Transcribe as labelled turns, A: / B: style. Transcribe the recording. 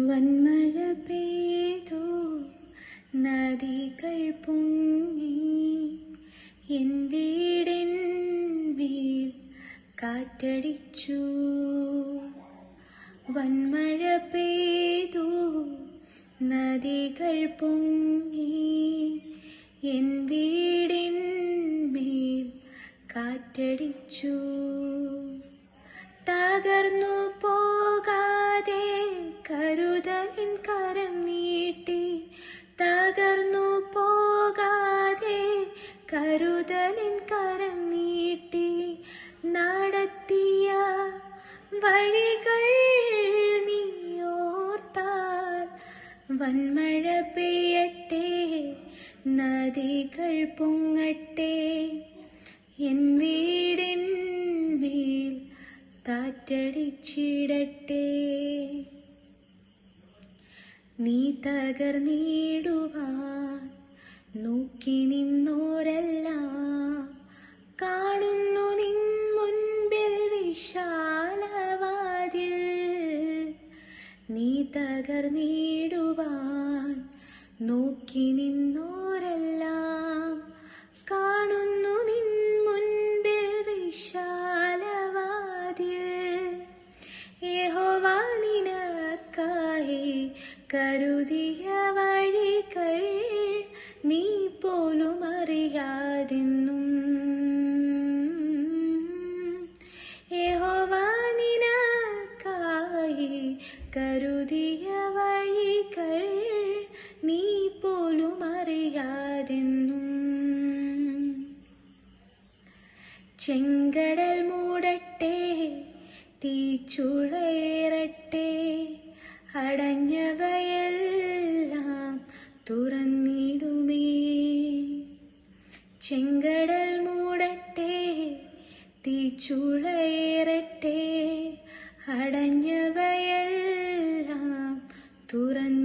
A: വന്മഴ പെയ്തു നദികൾ പൊങ്ങി എൻ വീടിന്മേൽ കാറ്റടിച്ചു. വന്മഴ പെയ്തു നദികൾ പൊങ്ങി എൻ വീടിന്മേൽ കാറ്റടിച്ചു. തകർന്നു പോകാതെ കരുതലിൻ കരം നീട്ടി, തകർന്നു പോകാതെ കരുതലിൻ കരം നീട്ടി, നടത്തിയ വഴികൾ നീയോർത്താൽ വന്മഴ പെയ്യട്ടെ, നദികൾ പൊങ്ങട്ടെ, എൻ വീടിന്മേൽ കാറ്റടിച്ചിടട്ടെ. നീ തകർന്നിടുവാൻ നോക്കി നിന്നോരെല്ലാം കാണുന്നു നിൻ മുൻപിൽ വിശാലവാതിൽ. നീ തകർന്നിടുവാൻ നോക്കി നിന്നോരെല്ലാം കാണുന്നു നിൻ മുൻപിൽ വിശാലവാതിൽ. യഹോവ നിനക്കായി കരുതിയ വഴികൾ നീ പോലും അറിയാതെന്നും. യഹോവ നിനക്കായി കരുതിയ വഴികൾ നീ പോലും അറിയാതെന്നും. ചെങ്കടൽ മൂടട്ടെ, തീച്ചുളയേറട്ടെ, അടഞ്ഞവയെല്ലാം തുറന്നിടുമേ. ചെങ്കടൽ മൂടട്ടെ, തീച്ചുളയേറട്ടെ, അടഞ്ഞവയെല്ലാം തുറന്നിടുമേ.